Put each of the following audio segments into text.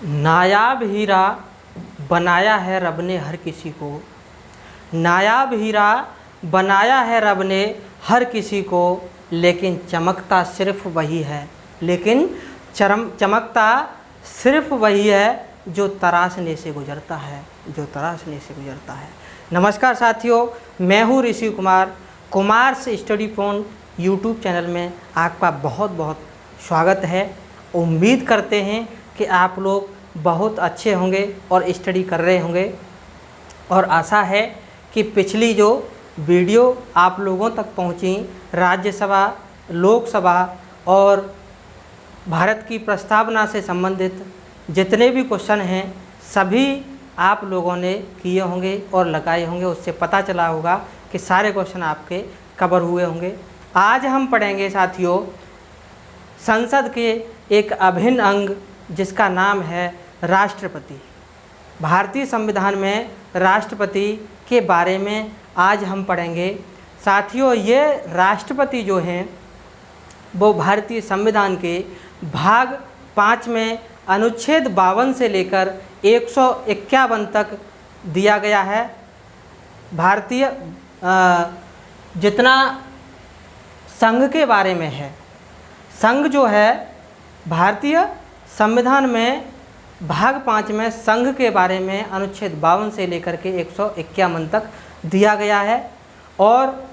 नायाब हीरा बनाया है रब ने हर किसी को। नायाब हीरा बनाया है रब ने हर किसी को, लेकिन चमकता सिर्फ वही है। लेकिन चमकता सिर्फ वही है जो तराशने से गुजरता है, जो तराशने से गुजरता है। नमस्कार साथियों, मैं हूँ Rishi Kumar. Kumars study point YouTube channel में आपका बहुत बहुत स्वागत है। उम्मीद करते हैं कि आप लोग बहुत अच्छे होंगे और स्टडी कर रहे होंगे, और आशा है कि पिछली जो वीडियो आप लोगों तक पहुंची, राज्यसभा, लोकसभा और भारत की प्रस्तावना से संबंधित जितने भी क्वेश्चन हैं सभी आप लोगों ने किए होंगे और लगाए होंगे। उससे पता चला होगा कि सारे क्वेश्चन आपके कवर हुए होंगे। आज हम पढ़ेंगे साथियों संसद के एक अभिन्न अंग जिसका नाम है राष्ट्रपति। भारतीय संविधान में राष्ट्रपति के बारे में आज हम पढ़ेंगे। साथियों, ये राष्ट्रपति जो हैं वो भारतीय संविधान के भाग 5 में अनुच्छेद 52 से लेकर 151 तक दिया गया है। भारतीय जितना संघ के बारे में है, संघ जो है भारतीय संविधान में भाग 5 में संघ के बारे में अनुच्छेद 52 से लेकर के 151 तक दिया गया है, और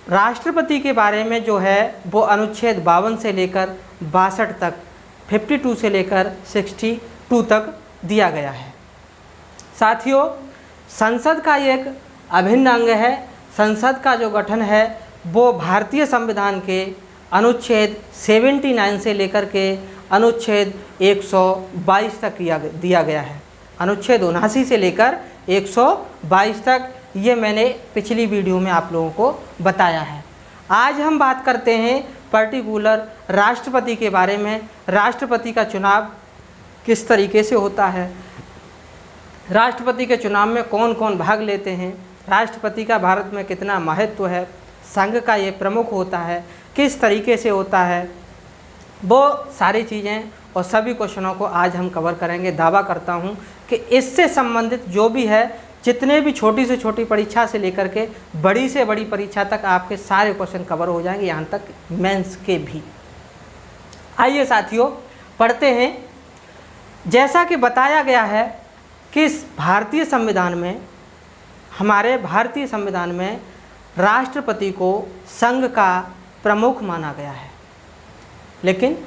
राष्ट्रपति के बारे में जो है वो अनुच्छेद 52 से लेकर 62 तक, 52 से लेकर 62 तक दिया गया है। साथियों, संसद का एक अभिन्न अंग है। संसद का जो गठन है वो भारतीय संविधान के अनुच्छेद 79 से लेकर के अनुच्छेद 122 तक दिया गया है। अनुच्छेद 79 से लेकर 122 तक ये मैंने पिछली वीडियो में आप लोगों को बताया है। आज हम बात करते हैं पर्टिकुलर राष्ट्रपति के बारे में। राष्ट्रपति का चुनाव किस तरीके से होता है, राष्ट्रपति के चुनाव में कौन कौन भाग लेते हैं, राष्ट्रपति का भारत में कितना महत्व है, संघ का ये प्रमुख होता है, किस तरीके से होता है, वो सारी चीज़ें और सभी क्वेश्चनों को आज हम कवर करेंगे। दावा करता हूँ कि इससे संबंधित जो भी है, जितने भी छोटी से छोटी परीक्षा से लेकर के बड़ी से बड़ी परीक्षा तक आपके सारे क्वेश्चन कवर हो जाएंगे, यहाँ तक मेंस के भी। आइए साथियों पढ़ते हैं। जैसा कि बताया गया है कि इस भारतीय संविधान में, हमारे भारतीय संविधान में राष्ट्रपति को संघ का प्रमुख माना गया है, लेकिन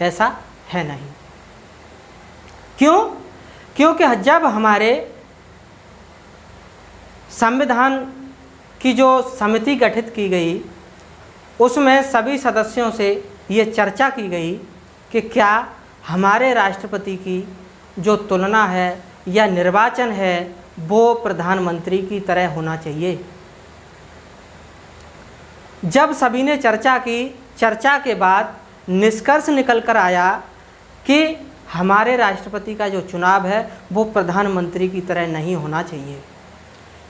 ऐसा है नहीं। क्यों? क्योंकि जब हमारे संविधान की जो समिति गठित की गई उसमें सभी सदस्यों से ये चर्चा की गई कि क्या हमारे राष्ट्रपति की जो तुलना है या निर्वाचन है वो प्रधानमंत्री की तरह होना चाहिए। जब सभी ने चर्चा की, चर्चा के बाद निष्कर्ष निकल कर आया कि हमारे राष्ट्रपति का जो चुनाव है वो प्रधानमंत्री की तरह नहीं होना चाहिए,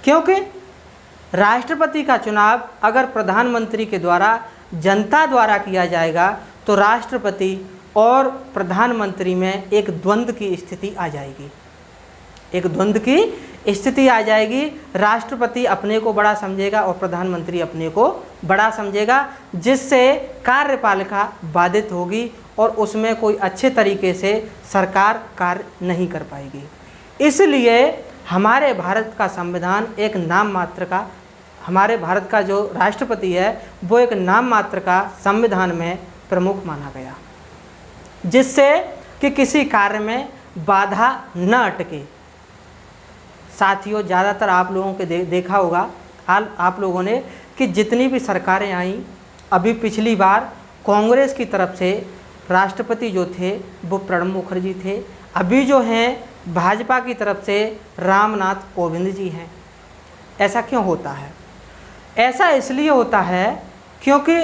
क्योंकि राष्ट्रपति का चुनाव अगर प्रधानमंत्री के द्वारा, जनता द्वारा किया जाएगा तो राष्ट्रपति और प्रधानमंत्री में एक द्वंद्व की स्थिति आ जाएगी। एक द्वंद्व की स्थिति आ जाएगी। राष्ट्रपति अपने को बड़ा समझेगा और प्रधानमंत्री अपने को बड़ा समझेगा, जिससे कार्यपालिका बाधित होगी और उसमें कोई अच्छे तरीके से सरकार कार्य नहीं कर पाएगी। इसलिए हमारे भारत का संविधान एक नाम मात्र का, हमारे भारत का जो राष्ट्रपति है वो एक नाम मात्र का संविधान में प्रमुख माना गया, जिससे कि किसी कार्य में बाधा न अटके। साथियों, ज़्यादातर आप लोगों के देखा होगा आप लोगों ने कि जितनी भी सरकारें आईं, अभी पिछली बार कांग्रेस की तरफ से राष्ट्रपति जो थे वो प्रणब मुखर्जी थे, अभी जो हैं भाजपा की तरफ से रामनाथ कोविंद जी हैं। ऐसा क्यों होता है? ऐसा इसलिए होता है क्योंकि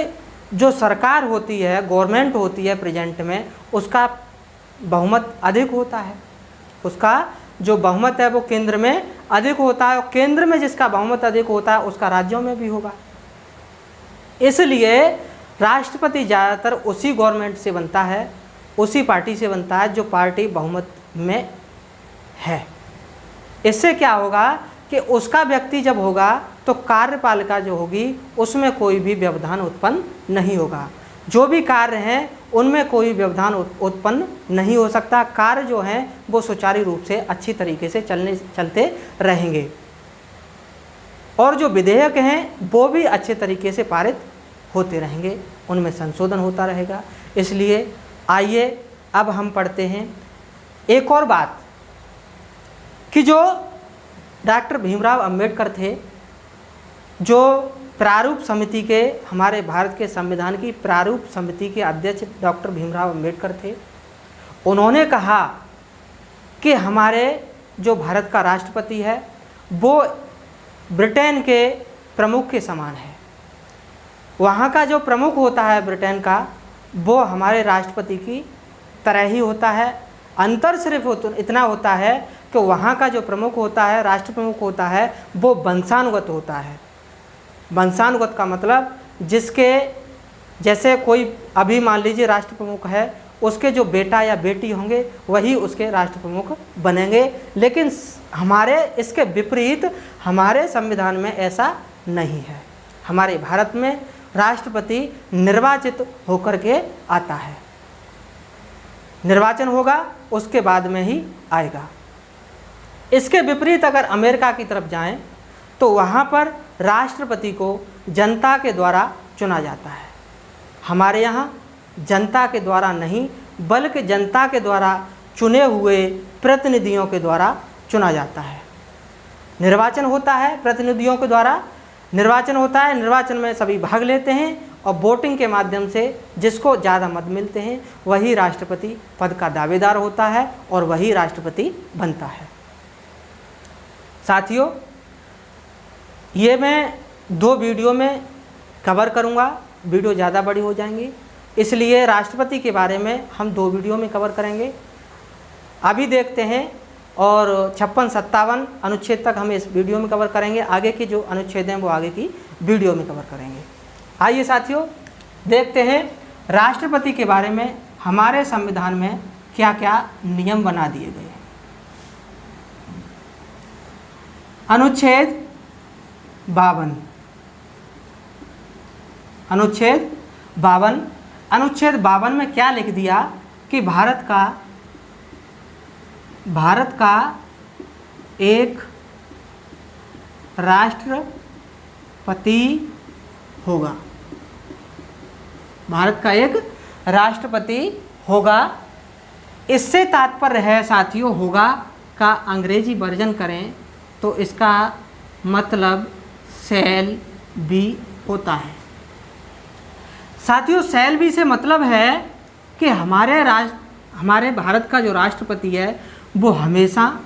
जो सरकार होती है, गवर्नमेंट होती है प्रेजेंट में, उसका बहुमत अधिक होता है। उसका जो बहुमत है वो केंद्र में अधिक होता है, और केंद्र में जिसका बहुमत अधिक होता है उसका राज्यों में भी होगा। इसलिए राष्ट्रपति ज़्यादातर उसी गवर्नमेंट से बनता है, उसी पार्टी से बनता है जो पार्टी बहुमत में है। इससे क्या होगा कि उसका व्यक्ति जब होगा तो कार्यपालिका जो होगी उसमें कोई भी व्यवधान उत्पन्न नहीं होगा। जो भी कार्य हैं उनमें कोई व्यवधान उत्पन्न नहीं हो सकता। कार्य जो हैं वो सुचारू रूप से अच्छी तरीके से चलते रहेंगे और जो विधेयक हैं वो भी अच्छे तरीके से पारित होते रहेंगे, उनमें संशोधन होता रहेगा। इसलिए आइए अब हम पढ़ते हैं एक और बात कि जो डॉक्टर भीमराव अंबेडकर थे, जो प्रारूप समिति के, हमारे भारत के संविधान की प्रारूप समिति के अध्यक्ष डॉक्टर भीमराव अंबेडकर थे, उन्होंने कहा कि हमारे जो भारत का राष्ट्रपति है वो ब्रिटेन के प्रमुख के समान है। वहाँ का जो प्रमुख होता है ब्रिटेन का, वो हमारे राष्ट्रपति की तरह ही होता है। अंतर सिर्फ इतना होता है कि वहाँ का जो प्रमुख होता है, राष्ट्र प्रमुख होता है, वो वंशानुगत होता है। वंशानुगत का मतलब जिसके, जैसे कोई अभी मान लीजिए राष्ट्र प्रमुख है, उसके जो बेटा या बेटी होंगे वही उसके राष्ट्र प्रमुख बनेंगे। लेकिन हमारे इसके विपरीत हमारे संविधान में ऐसा नहीं है। हमारे भारत में राष्ट्रपति निर्वाचित होकर के आता है, निर्वाचन होगा उसके बाद में ही आएगा। इसके विपरीत अगर अमेरिका की तरफ जाएं तो वहाँ पर राष्ट्रपति को जनता के द्वारा चुना जाता है। हमारे यहाँ जनता के द्वारा नहीं बल्कि जनता के द्वारा चुने हुए प्रतिनिधियों के द्वारा चुना जाता है। निर्वाचन होता है, प्रतिनिधियों के द्वारा निर्वाचन होता है। निर्वाचन में सभी भाग लेते हैं और वोटिंग के माध्यम से जिसको ज़्यादा मत मिलते हैं वही राष्ट्रपति पद का दावेदार होता है और वही राष्ट्रपति बनता है। साथियों, ये मैं 2 वीडियो में कवर करूँगा, वीडियो ज़्यादा बड़ी हो जाएंगी, इसलिए राष्ट्रपति के बारे में हम 2 वीडियो में कवर करेंगे। अभी देखते हैं और 56-57 अनुच्छेद तक हम इस वीडियो में कवर करेंगे। आगे की जो अनुच्छेद हैं वो आगे की वीडियो में कवर करेंगे। आइए साथियों देखते हैं राष्ट्रपति के बारे में हमारे संविधान में क्या क्या नियम बना दिए गए। अनुच्छेद 52, अनुच्छेद 52 में क्या लिख दिया कि भारत का एक राष्ट्रपति होगा। भारत का एक राष्ट्रपति होगा। इससे तात्पर्य है साथियों, होगा का अंग्रेजी वर्जन करें तो इसका मतलब शैल बी होता है। साथियों, शैल बी से मतलब है कि हमारे भारत का जो राष्ट्रपति है वो हमेशा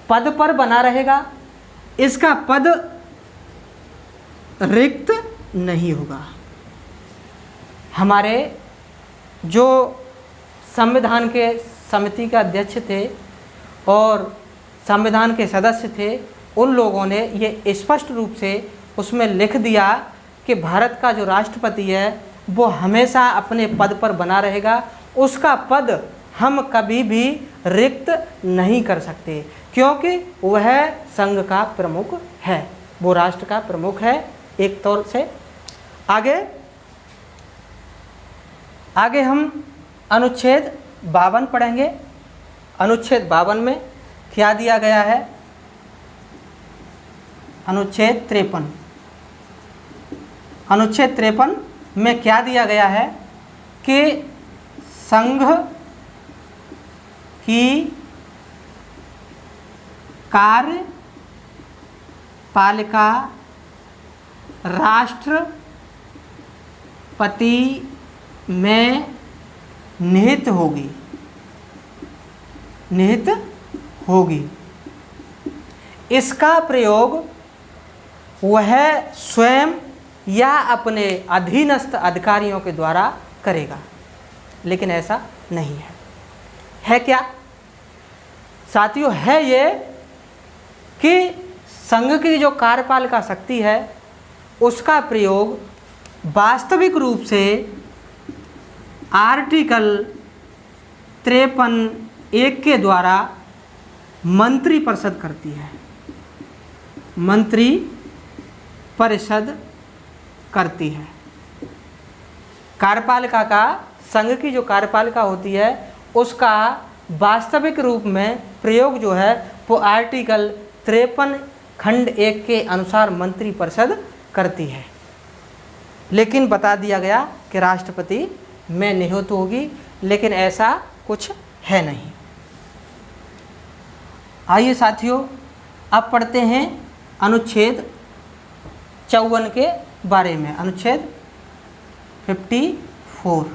पद पर बना रहेगा। इसका पद रिक्त नहीं होगा। हमारे जो संविधान के समिति के अध्यक्ष थे और संविधान के सदस्य थे, उन लोगों ने ये स्पष्ट रूप से उसमें लिख दिया कि भारत का जो राष्ट्रपति है वो हमेशा अपने पद पर बना रहेगा। उसका पद हम कभी भी रिक्त नहीं कर सकते क्योंकि वह संघ का प्रमुख है, वो राष्ट्र का प्रमुख है एक तौर से। आगे हम अनुच्छेद 52 पढ़ेंगे। अनुच्छेद 52 में क्या दिया गया है? अनुच्छेद 53 में क्या दिया गया है कि संघ की कार्यपालिका राष्ट्रपति में निहित होगी। इसका प्रयोग वह स्वयं या अपने अधीनस्थ अधिकारियों के द्वारा करेगा, लेकिन ऐसा नहीं है। है क्या साथियों? है ये कि संघ की जो कार्यपालिका शक्ति है उसका प्रयोग वास्तविक रूप से आर्टिकल 53(1) के द्वारा मंत्री परिषद करती है, मंत्री परिषद करती है। कार्यपालिका का, संघ की जो कार्यपालिका होती है उसका वास्तविक रूप में प्रयोग जो है वो आर्टिकल 53 खंड 1 के अनुसार मंत्री परिषद करती है। लेकिन बता दिया गया कि राष्ट्रपति में निहित होगी, लेकिन ऐसा कुछ है नहीं। आइए साथियों, अब पढ़ते हैं अनुच्छेद 54 के बारे में। अनुच्छेद 54।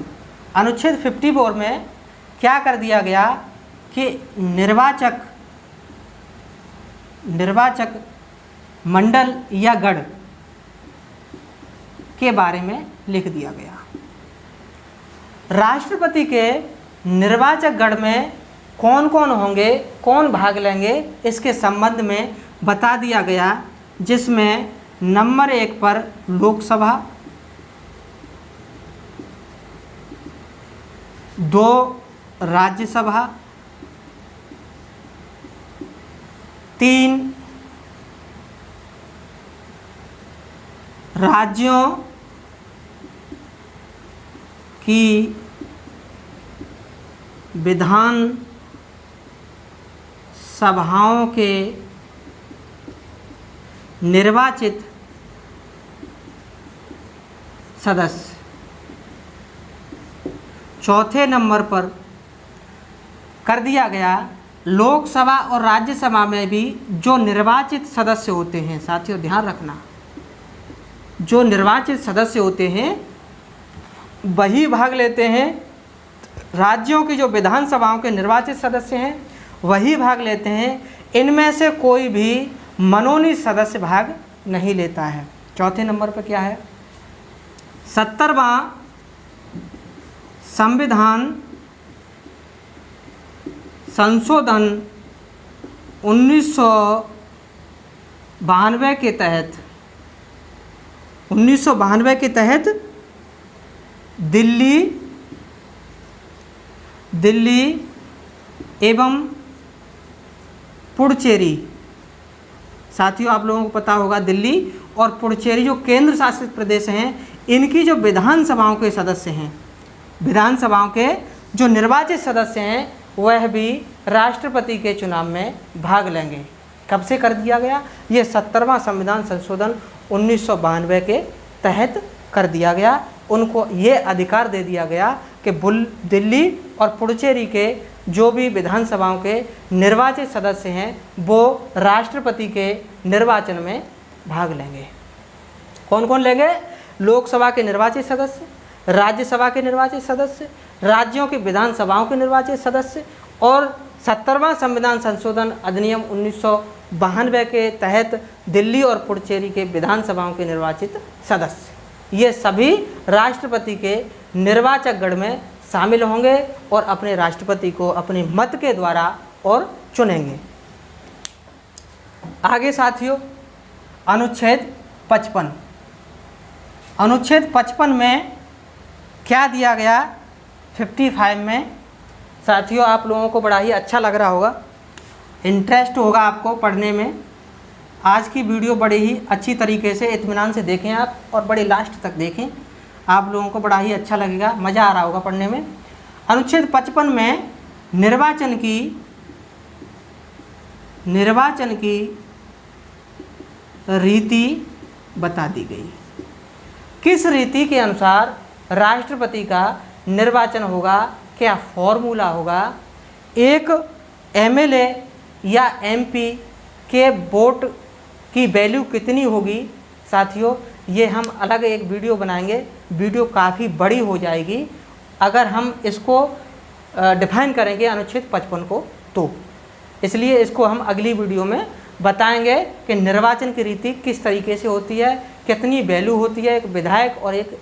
अनुच्छेद 54 में क्या कर दिया गया कि निर्वाचक मंडल या गण के बारे में लिख दिया गया। राष्ट्रपति के निर्वाचक गण में कौन कौन होंगे, कौन भाग लेंगे, इसके संबंध में बता दिया गया, जिसमें नंबर 1 पर लोकसभा, 2 राज्यसभा, 3 राज्यों की विधान सभाओं के निर्वाचित सदस्य। चौथे नंबर पर कर दिया गया लोकसभा और राज्यसभा में भी जो निर्वाचित सदस्य होते हैं, साथियों ध्यान रखना, जो निर्वाचित सदस्य होते हैं वही भाग लेते हैं। राज्यों की जो विधानसभाओं के निर्वाचित सदस्य हैं वही भाग लेते हैं। इनमें से कोई भी मनोनीत सदस्य भाग नहीं लेता है। चौथे नंबर पर क्या है, 70वां संविधान संशोधन 1992 के तहत 1992 के तहत दिल्ली एवं पुडुचेरी, साथियों आप लोगों को पता होगा दिल्ली और पुडुचेरी जो केंद्र शासित प्रदेश हैं, इनकी जो विधानसभाओं के सदस्य हैं, विधानसभाओं के जो निर्वाचित सदस्य हैं, वह भी राष्ट्रपति के चुनाव में भाग लेंगे। कब से कर दिया गया? ये 70वां संविधान संशोधन 1992 के तहत कर दिया गया। उनको ये अधिकार दे दिया गया कि दिल्ली और पुडुचेरी के जो भी विधानसभाओं के निर्वाचित सदस्य हैं वो राष्ट्रपति के निर्वाचन में भाग लेंगे। कौन कौन लेंगे? लोकसभा के निर्वाचित सदस्य, राज्यसभा के निर्वाचित सदस्य, राज्यों की विधानसभाओं के निर्वाचित सदस्य और 70वां संविधान संशोधन अधिनियम 1992 के तहत दिल्ली और पुडुचेरी के विधानसभाओं के निर्वाचित सदस्य। ये सभी राष्ट्रपति के निर्वाचक गण में शामिल होंगे और अपने राष्ट्रपति को अपने मत के द्वारा और चुनेंगे। आगे साथियों, अनुच्छेद 55। अनुच्छेद 55 में क्या दिया गया? 55 में साथियों आप लोगों को बड़ा ही अच्छा लग रहा होगा, इंटरेस्ट होगा आपको पढ़ने में। आज की वीडियो बड़े ही अच्छी तरीके से इत्मीनान से देखें आप और बड़े लास्ट तक देखें, आप लोगों को बड़ा ही अच्छा लगेगा, मज़ा आ रहा होगा पढ़ने में। अनुच्छेद 55 में निर्वाचन की रीति बता दी गई। किस रीति के अनुसार राष्ट्रपति का निर्वाचन होगा, क्या फॉर्मूला होगा, एक एमएलए या एमपी के वोट की वैल्यू कितनी होगी। साथियों ये हम अलग एक वीडियो बनाएंगे, वीडियो काफ़ी बड़ी हो जाएगी अगर हम इसको डिफाइन करेंगे अनुच्छेद 55 को, तो इसलिए इसको हम अगली वीडियो में बताएंगे कि निर्वाचन की रीति किस तरीके से होती है, कितनी वैल्यू होती है एक विधायक और एक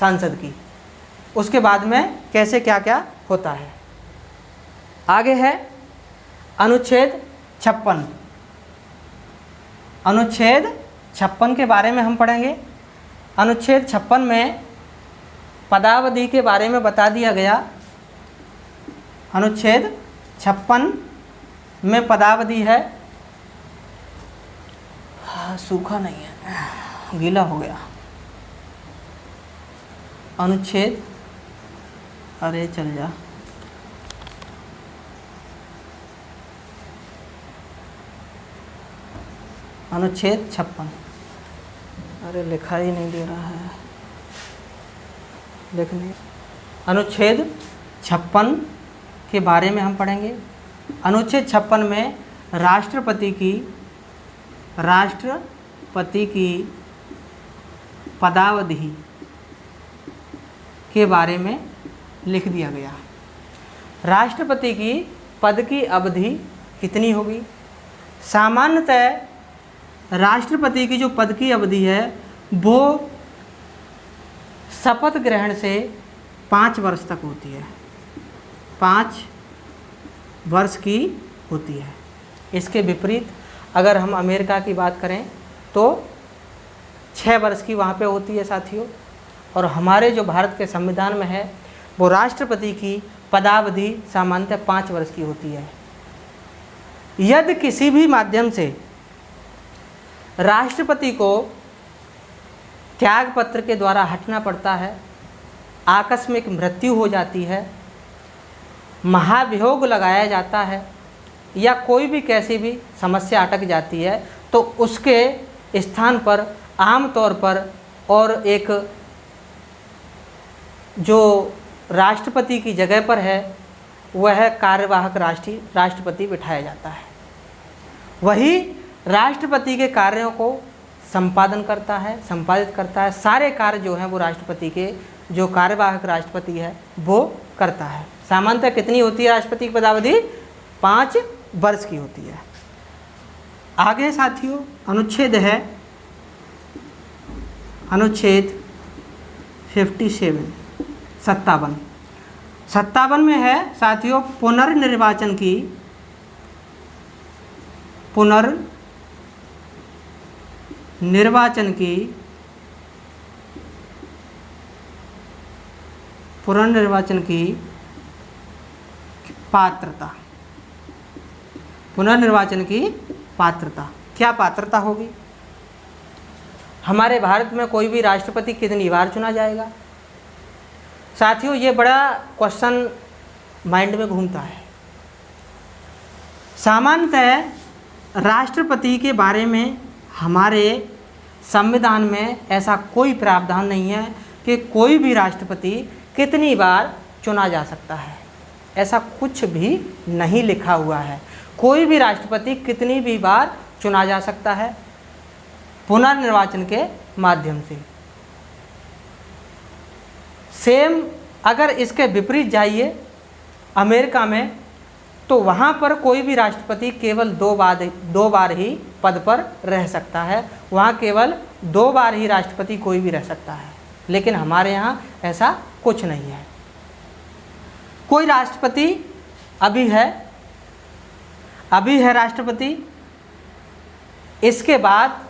सांसद की, उसके बाद में कैसे क्या क्या होता है। आगे है अनुच्छेद 56। अनुच्छेद 56 के बारे में हम पढ़ेंगे। अनुच्छेद 56 में पदावधि के बारे में बता दिया गया। अनुच्छेद 56 में पदावधि है, सूखा नहीं है, गीला हो गया। अनुच्छेद, अरे चल जा, अनुच्छेद 56, अरे लिखा ही नहीं दे रहा है लिखने। अनुच्छेद 56 के बारे में हम पढ़ेंगे। अनुच्छेद 56 में राष्ट्रपति की पदावधि के बारे में लिख दिया गया। राष्ट्रपति की पद की अवधि कितनी होगी? सामान्यतः राष्ट्रपति की जो पद की अवधि है वो शपथ ग्रहण से 5 वर्ष तक होती है, 5 वर्ष की होती है। इसके विपरीत अगर हम अमेरिका की बात करें तो 6 वर्ष की वहाँ पे होती है साथियों। और हमारे जो भारत के संविधान में है वो राष्ट्रपति की पदावधि सामान्यतः 5 वर्ष की होती है। यदि किसी भी माध्यम से राष्ट्रपति को त्याग पत्र के द्वारा हटना पड़ता है, आकस्मिक मृत्यु हो जाती है, महाभियोग लगाया जाता है या कोई भी कैसी भी समस्या अटक जाती है, तो उसके स्थान पर आमतौर पर और एक जो राष्ट्रपति की जगह पर है वह कार्यवाहक राष्ट्रपति बिठाया जाता है। वही राष्ट्रपति के कार्यों को संपादित करता है। सारे कार्य जो हैं वो राष्ट्रपति के, जो कार्यवाहक राष्ट्रपति है वो करता है। सामान्यतः कितनी होती है राष्ट्रपति की पदावधि? 5 वर्ष की होती है। आगे साथियों अनुच्छेद है अनुच्छेद 57 में है साथियों पुनर्निर्वाचन की पात्रता। पुनर्निर्वाचन की पात्रता, क्या पात्रता होगी? हमारे भारत में कोई भी राष्ट्रपति कितनी बार चुना जाएगा? साथियों ये बड़ा क्वेश्चन माइंड में घूमता है। सामान्यतः राष्ट्रपति के बारे में हमारे संविधान में ऐसा कोई प्रावधान नहीं है कि कोई भी राष्ट्रपति कितनी बार चुना जा सकता है। ऐसा कुछ भी नहीं लिखा हुआ है। कोई भी राष्ट्रपति कितनी भी बार चुना जा सकता है पुनर्निर्वाचन के माध्यम से। सेम अगर इसके विपरीत जाइए अमेरिका में, तो वहाँ पर कोई भी राष्ट्रपति केवल 2 बार ही पद पर रह सकता है। वहाँ केवल 2 बार ही राष्ट्रपति कोई भी रह सकता है। लेकिन हमारे यहाँ ऐसा कुछ नहीं है। कोई राष्ट्रपति अभी है राष्ट्रपति, इसके बाद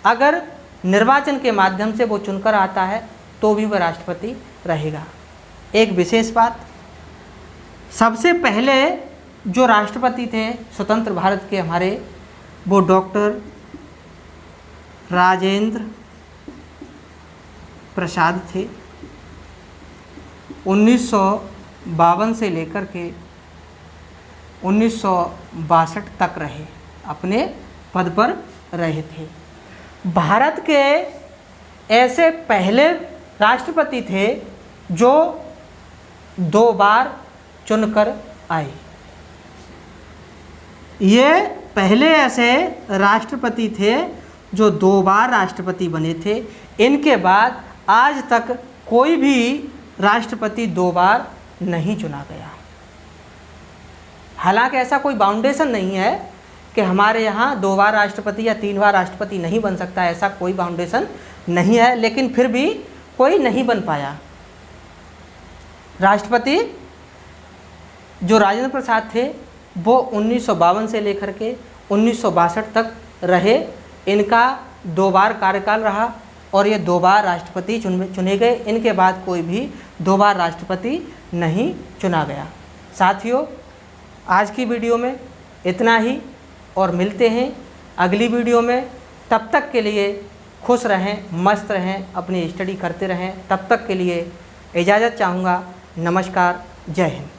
अगर निर्वाचन के माध्यम से वो चुनकर आता है तो भी वह राष्ट्रपति रहेगा। एक विशेष बात, सबसे पहले जो राष्ट्रपति थे स्वतंत्र भारत के हमारे, वो डॉक्टर राजेंद्र प्रसाद थे। 1952 से लेकर के 1962 तक रहे, अपने पद पर रहे थे। भारत के ऐसे पहले राष्ट्रपति थे जो 2 बार चुनकर आए। ये पहले ऐसे राष्ट्रपति थे जो 2 बार राष्ट्रपति बने थे। इनके बाद आज तक कोई भी राष्ट्रपति 2 बार नहीं चुना गया। हालांकि ऐसा कोई बाउंडेशन नहीं है कि हमारे यहाँ 2 बार राष्ट्रपति या 3 बार राष्ट्रपति नहीं बन सकता, ऐसा कोई बाउंडेशन नहीं है। लेकिन फिर भी कोई नहीं बन पाया। राष्ट्रपति जो राजेंद्र प्रसाद थे वो 1952 से लेकर के 1962 तक रहे। इनका 2 बार कार्यकाल रहा और ये 2 बार राष्ट्रपति चुने गए। इनके बाद कोई भी 2 बार राष्ट्रपति नहीं चुना गया। साथियों, आज की वीडियो में इतना ही और मिलते हैं अगली वीडियो में। तब तक के लिए खुश रहें, मस्त रहें, अपनी स्टडी करते रहें। तब तक के लिए इजाज़त चाहूँगा। नमस्कार, जय हिंद।